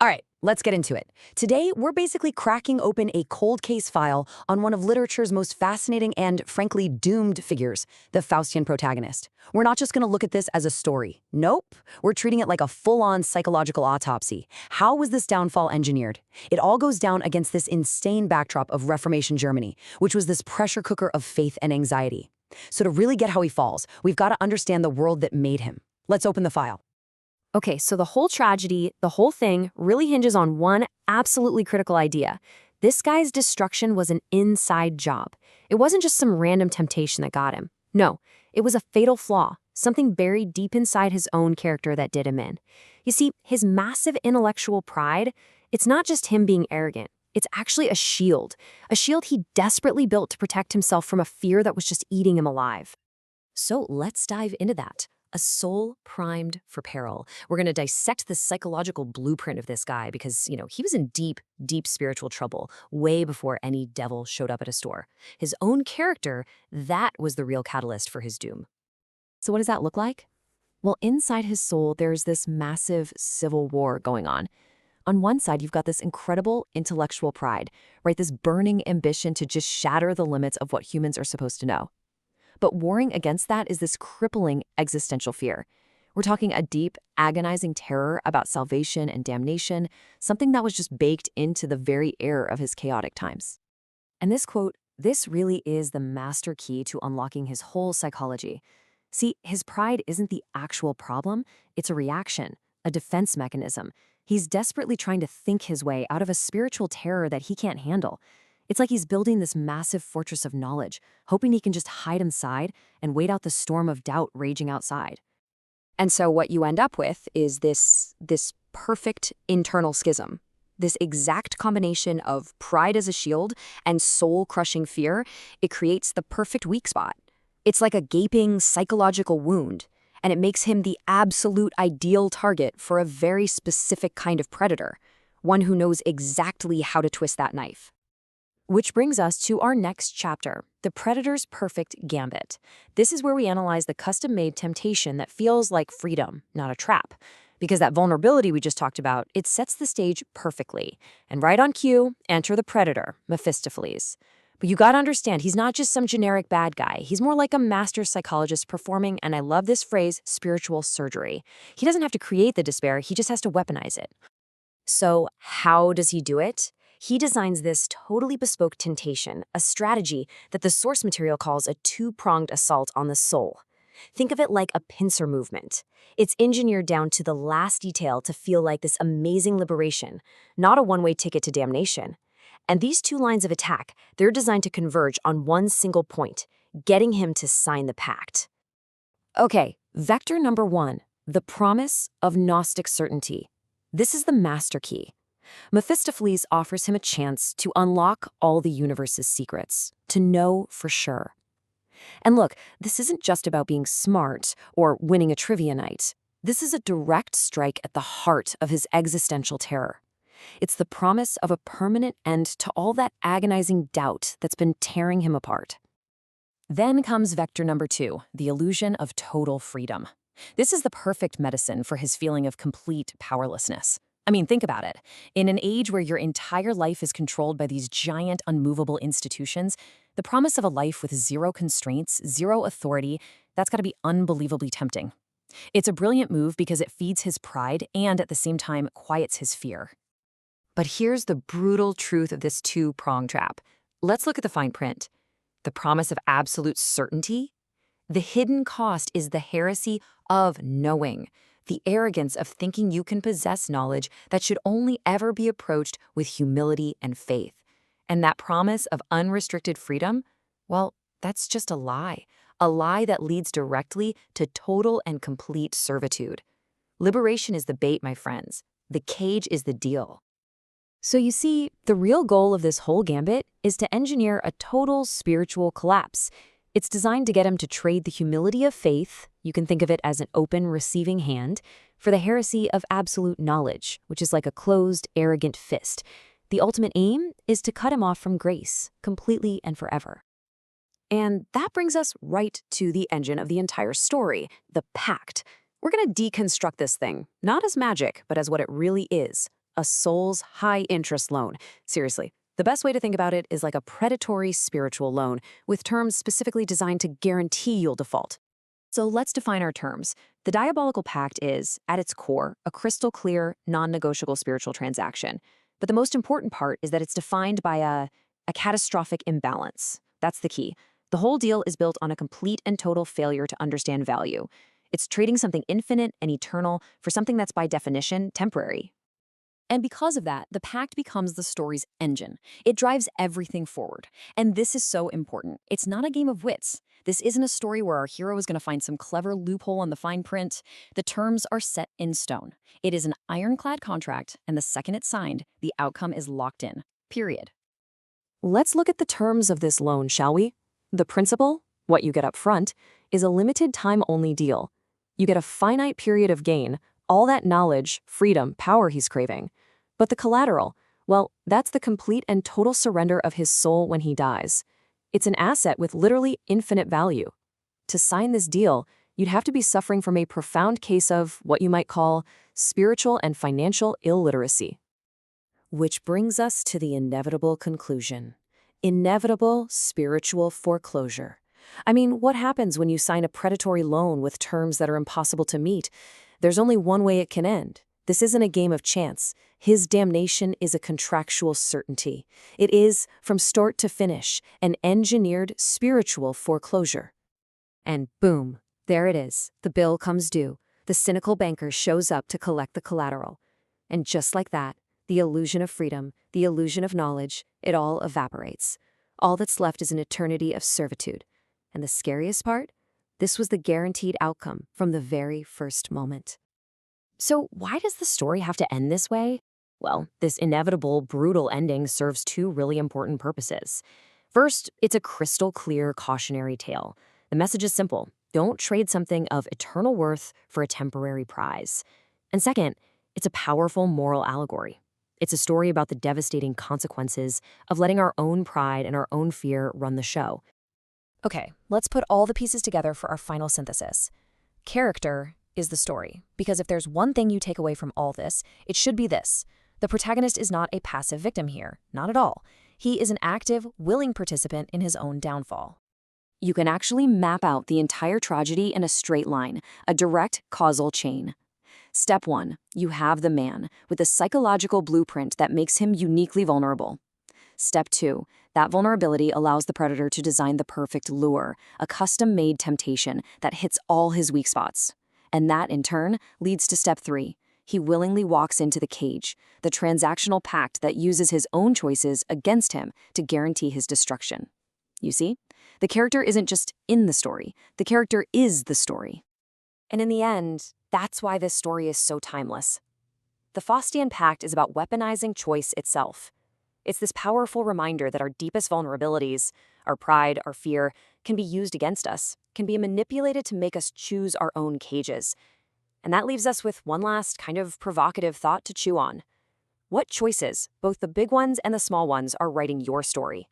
All right, let's get into it. Today, we're basically cracking open a cold case file on one of literature's most fascinating and, frankly, doomed figures, the Faustian protagonist. We're not just going to look at this as a story. Nope. We're treating it like a full-on psychological autopsy. How was this downfall engineered? It all goes down against this insane backdrop of Reformation Germany, which was this pressure cooker of faith and anxiety. So to really get how he falls, we've got to understand the world that made him. Let's open the file. Okay, so the whole tragedy, the whole thing, really hinges on one absolutely critical idea. This guy's destruction was an inside job. It wasn't just some random temptation that got him. No, it was a fatal flaw, something buried deep inside his own character that did him in. You see, his massive intellectual pride, it's not just him being arrogant. It's actually a shield he desperately built to protect himself from a fear that was just eating him alive. So let's dive into that. A soul primed for peril. We're going to dissect the psychological blueprint of this guy because, he was in deep, deep spiritual trouble way before any devil showed up at a store. His own character, that was the real catalyst for his doom. So what does that look like? Well, inside his soul, there's this massive civil war going on. On one side, you've got this incredible intellectual pride, right? This burning ambition to just shatter the limits of what humans are supposed to know. But warring against that is this crippling existential fear. We're talking a deep, agonizing terror about salvation and damnation, something that was just baked into the very air of his chaotic times. And this quote, this really is the master key to unlocking his whole psychology. See, his pride isn't the actual problem, it's a reaction, a defense mechanism. He's desperately trying to think his way out of a spiritual terror that he can't handle. It's like he's building this massive fortress of knowledge, hoping he can just hide inside and wait out the storm of doubt raging outside. And so what you end up with is this perfect internal schism, this exact combination of pride as a shield and soul-crushing fear. It creates the perfect weak spot. It's like a gaping psychological wound, and it makes him the absolute ideal target for a very specific kind of predator, one who knows exactly how to twist that knife. Which brings us to our next chapter, the predator's perfect gambit. This is where we analyze the custom-made temptation that feels like freedom, not a trap. Because that vulnerability we just talked about, it sets the stage perfectly. And right on cue, enter the predator, Mephistopheles. But you gotta understand, he's not just some generic bad guy. He's more like a master psychologist performing, and I love this phrase, spiritual surgery. He doesn't have to create the despair, he just has to weaponize it. So how does he do it? He designs this totally bespoke temptation, a strategy that the source material calls a two-pronged assault on the soul. Think of it like a pincer movement. It's engineered down to the last detail to feel like this amazing liberation, not a one-way ticket to damnation. And these two lines of attack, they're designed to converge on one single point, getting him to sign the pact. Okay, vector number 1, the promise of Gnostic certainty. This is the master key. Mephistopheles offers him a chance to unlock all the universe's secrets, to know for sure. And look, this isn't just about being smart or winning a trivia night. This is a direct strike at the heart of his existential terror. It's the promise of a permanent end to all that agonizing doubt that's been tearing him apart. Then comes vector number 2, the illusion of total freedom. This is the perfect medicine for his feeling of complete powerlessness. I mean, think about it. In an age where your entire life is controlled by these giant, unmovable institutions, the promise of a life with zero constraints, zero authority, that's got to be unbelievably tempting. It's a brilliant move because it feeds his pride and, at the same time, quiets his fear. But here's the brutal truth of this two-prong trap. Let's look at the fine print. The promise of absolute certainty? The hidden cost is the heresy of knowing. The arrogance of thinking you can possess knowledge that should only ever be approached with humility and faith. And that promise of unrestricted freedom, well, that's just a lie that leads directly to total and complete servitude. Liberation is the bait, my friends. The cage is the deal. So you see, the real goal of this whole gambit is to engineer a total spiritual collapse. It's designed to get him to trade the humility of faith, you can think of it as an open receiving hand, for the heresy of absolute knowledge, which is like a closed, arrogant fist. The ultimate aim is to cut him off from grace, completely and forever. And that brings us right to the engine of the entire story, the pact. We're going to deconstruct this thing, not as magic, but as what it really is, a soul's high-interest loan. Seriously, the best way to think about it is like a predatory spiritual loan, with terms specifically designed to guarantee you'll default. So let's define our terms. The Diabolical Pact is, at its core, a crystal clear, non-negotiable spiritual transaction. But the most important part is that it's defined by a catastrophic imbalance. That's the key. The whole deal is built on a complete and total failure to understand value. It's trading something infinite and eternal for something that's by definition temporary. And because of that, the pact becomes the story's engine. It drives everything forward. And this is so important. It's not a game of wits. This isn't a story where our hero is going to find some clever loophole on the fine print. The terms are set in stone. It is an ironclad contract, and the second it's signed, the outcome is locked in. Period. Let's look at the terms of this loan, shall we? The principal, what you get up front, is a limited time-only deal. You get a finite period of gain, all that knowledge, freedom, power he's craving. But the collateral, well, that's the complete and total surrender of his soul when he dies. It's an asset with literally infinite value. To sign this deal, you'd have to be suffering from a profound case of what you might call spiritual and financial illiteracy. Which brings us to the inevitable conclusion. Inevitable spiritual foreclosure. I mean, what happens when you sign a predatory loan with terms that are impossible to meet? There's only one way it can end. This isn't a game of chance. His damnation is a contractual certainty. It is, from start to finish, an engineered spiritual foreclosure. And boom, there it is. The bill comes due. The cynical banker shows up to collect the collateral. And just like that, the illusion of freedom, the illusion of knowledge, it all evaporates. All that's left is an eternity of servitude. And the scariest part? This was the guaranteed outcome from the very first moment. So why does the story have to end this way? Well, this inevitable, brutal ending serves two really important purposes. First, it's a crystal clear cautionary tale. The message is simple. Don't trade something of eternal worth for a temporary prize. And second, it's a powerful moral allegory. It's a story about the devastating consequences of letting our own pride and our own fear run the show. Okay, let's put all the pieces together for our final synthesis. Character is the story, because if there's one thing you take away from all this, it should be this. The protagonist is not a passive victim here, not at all. He is an active, willing participant in his own downfall. You can actually map out the entire tragedy in a straight line, a direct causal chain. Step 1, you have the man, with a psychological blueprint that makes him uniquely vulnerable. Step 2, that vulnerability allows the predator to design the perfect lure, a custom-made temptation that hits all his weak spots. And that, in turn, leads to step 3. He willingly walks into the cage, the transactional pact that uses his own choices against him to guarantee his destruction. You see? The character isn't just in the story. The character is the story. And in the end, that's why this story is so timeless. The Faustian Pact is about weaponizing choice itself. It's this powerful reminder that our deepest vulnerabilities, our pride, our fear, can be used against us, can be manipulated to make us choose our own cages. And that leaves us with one last kind of provocative thought to chew on. What choices, both the big ones and the small ones, are writing your story?